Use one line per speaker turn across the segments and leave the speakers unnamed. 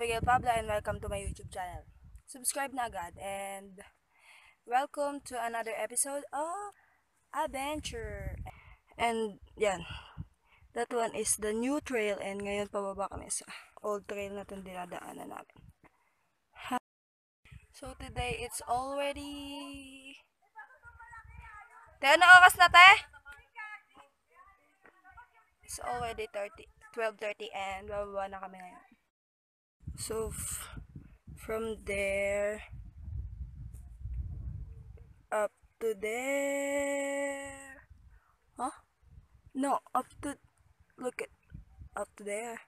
Abigail Pablo and welcome to my YouTube channel. Subscribe na agad and welcome to another episode of Adventure. And yan, that one is the new trail and ngayon pababa kami sa old trail na itong dinadaanan namin. So today it's already... ano oras na te? It's already 12:30 and bababa na kami ngayon. So from there up to there. Huh? No, up to, look at, up to there.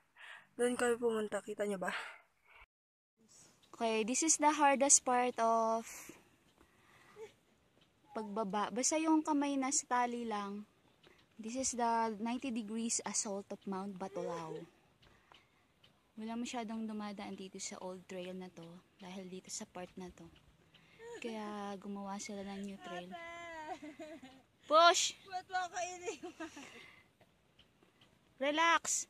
Doon kami pumunta, kita nyo ba?
Okay, this is the hardest part of pagbaba. Basta yung kamay na sa tali lang. This is the 90 degrees assault of Mount Batolao. Wala masyadong dumadaan dito sa old trail na to dahil dito sa part na to. Kaya gumawa sila ng new trail. Push! Relax!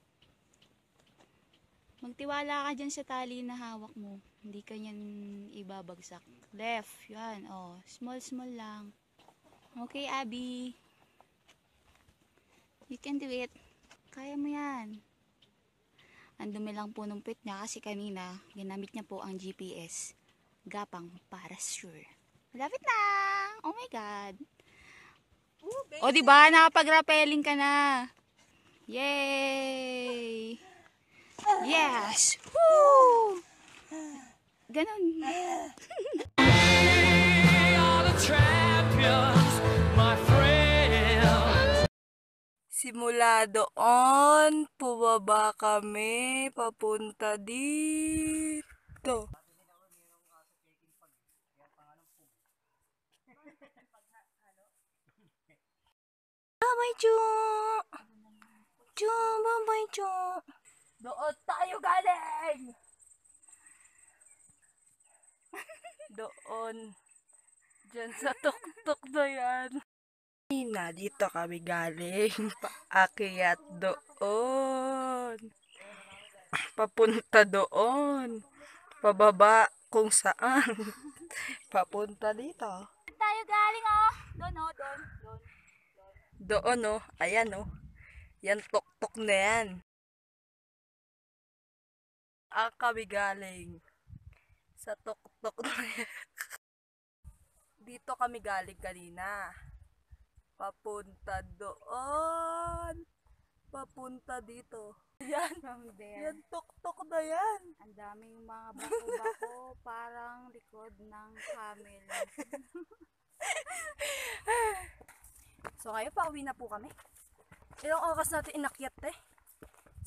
Magtiwala ka dyan sa tali na hawak mo. Hindi ka yan ibabagsak. Left. Yan. Oh, small lang. Okay, Abby. You can do it. Kaya mo yan. Ang dumi lang po ng pit niya kasi kanina ginamit niya po ang GPS. Gapang para sure. Malapit na! Oh my God! O diba? Nakapag-rappelling ka na. Yay! Yes! Woo! Ganon.
Simula doon, pababa kami, papunta dito. Bye-bye, Chu! Chu, bye-bye, Chu! Doon tayo galing! Doon. Diyan sa tuktok na yan. Dito kami galing. Paakyat doon. Papunta doon. Pababa kung saan. Papunta dito.
Tayo galing oh. Doon.
Doon oh. Ayan oh. Yan tuktok na yan. Kami galing. Sa tuktok na yan. Dito kami galing kanina. Papunta doon. Papunta dito. Yan. Yan tuktok na yan.
Ang daming mga bako-bako parang likod ng camel.
So ngayon pauwi na po kami. Ilang oras natin inakyat eh?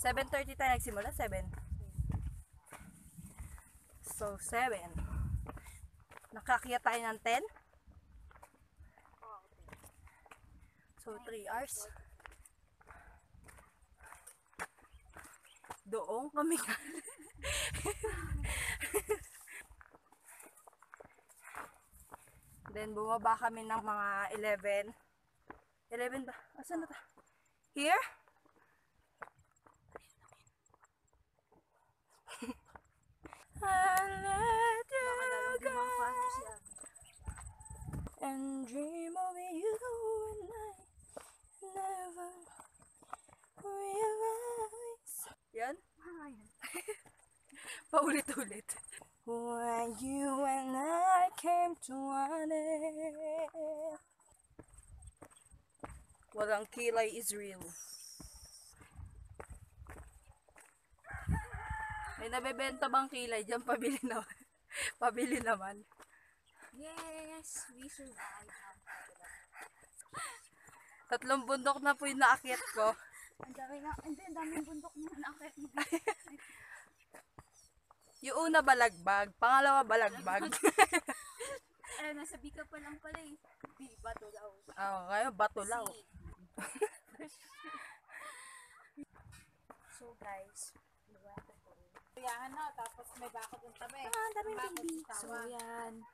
7:30 tayo nagsimula? 7. So 7. Nakakyat tayo ng 10. So 3 hours. Doon kami Then bumaba kami ng mga 11. 11 ba? Asan na ta? Here? I let you go and dream of you and I never realize. Yan? Paulit-ulit. When you and I came to an end. Walang kilay is real. May nabebenta bang kilay dyan? Pabili naman. Pabili naman.
Yes, we survived.
3 bundok na po yung naakyat ko.
Ang daming bundok na nakakit mo.
Yung una balagbag, pangalawa balagbag.
Nasa Bika pa lang pala eh. Batolao.
Ngayon Batolao.
So guys, Kuyahan na, tapos may bako dun tabi.
Daming baby.
So yan.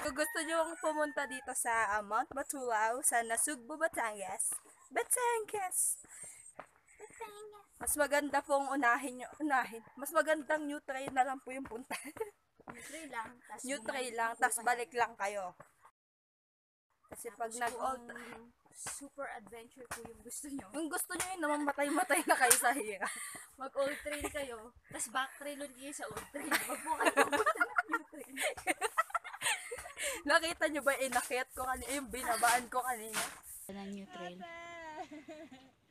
Kung gusto nyo pumunta dito sa Mount Batulao sa Nasugbu, Batangas. Mas maganda pong unahin. Mas magandang new trail na lang po yung punta. New trail lang, tas balik lang kayo. Kasi pag nag-old,
super adventure po yung gusto nyo.
yung gusto nyo yun, namamatay-matay na kayo sa hira.
Mag-old trail kayo, tas back trail ulit kayo sa old trail. Wag po kayo pupunta ng new trail.
Nakita nyo ba inakit ko kanina, yung binabaan ko kanina?
Ng new trail.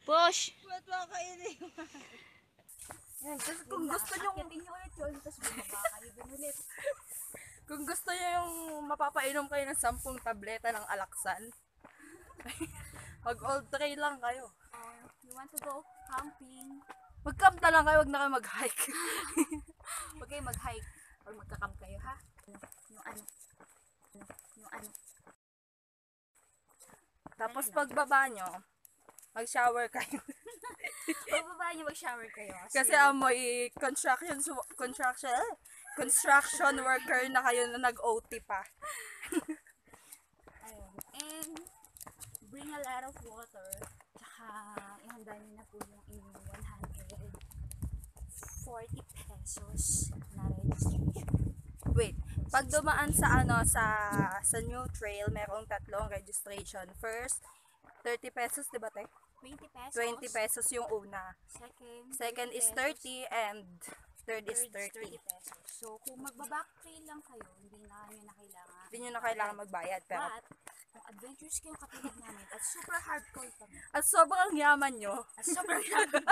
Push!
Ba't ba kainin?
Yan, kasi kung gusto nyo,
Akitin nyo ulit yun, tas bumaba kayo dun ulit.
kung gusto nyo yung mapapainom kayo ng 10 tableta ng alaksan, mag-old trail lang kayo.
You want to go camping?
Mag-camp na lang kayo, wag na kayo mag-hike.
Huwag kayo mag-hike or magka-camp kayo, ha? Yung ano.
Tapos pagbaba nyo, mag-shower kayo.
Pagbaba nyo, mag-shower kayo.
Kasi amoy construction worker na kayo na nag-OT pa.
Ayun. And bring a lot of water. Tsaka ihanda nyo na po yung inyong 140 pesos na registration.
Wait, pag dumaan sa sa new trail, merong 3 registration. First, 30 pesos, di ba, te?
20 pesos.
20 pesos yung una. Second is 30 and third is 30.
pesos. So, kung magbaback trail lang kayo, hindi na nyo na kailangan.
Hindi nyo na kailangan magbayad. Pero,
But, kung adventures kayo katulad namin, at super hardcore kami,
at sobrang yaman nyo,
at super hardcore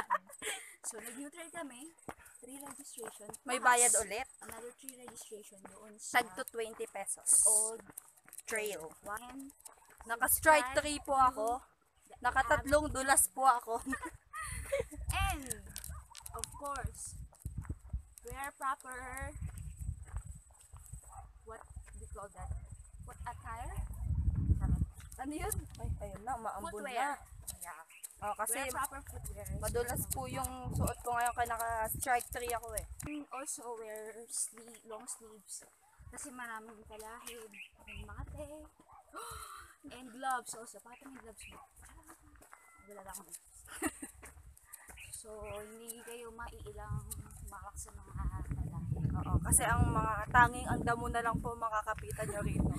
so, nag-new trail kami, 3 registration.
may
plus
bayad ulit.
Another 3 registration doon sa
Tag to 20 pesos.
old
Trail.
one.
Naka-strike 3 po ako. Naka-3 dulas po ako.
And, of course, wear proper, what do you call that? What attire?
Ano yun? Ay, ayun na, maambun
Footwear.
na. Oh, kasi
Wear proper footwear.
madulas po yung suot ko ngayon kaya naka-strike 3 ako eh.
And also wear long sleeves. Kasi maraming kalahid. May mate. And gloves also. Pati may gloves mo. Wala lang ako. So, hindi kayo maiilang mawak sa mga kalahid.
Oo, kasi ang mga tanging ang damo na lang po makakapitan nyo rito.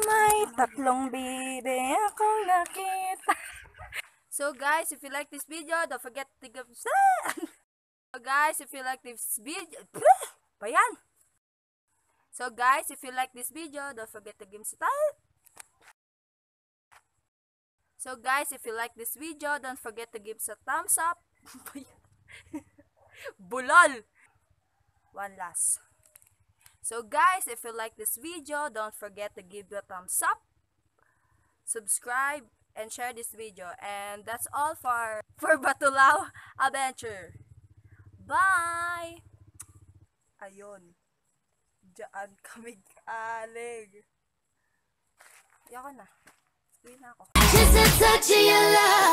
May 3 bibe akong nakita. So guys, if you like this video, don't forget to give... So guys, if you like this video... Bayan! So guys, if you like this video, don't forget to give sa tayo. So guys, if you like this video, don't forget to give sa thumbs up. Bulol! One last. So guys, if you like this video, don't forget to give the thumbs up, subscribe, and share this video. And that's all for Batulao Adventure. Bye! Ayun. Diyan kami alig. Yako na. Uwi na ako.
Just a touch of your love.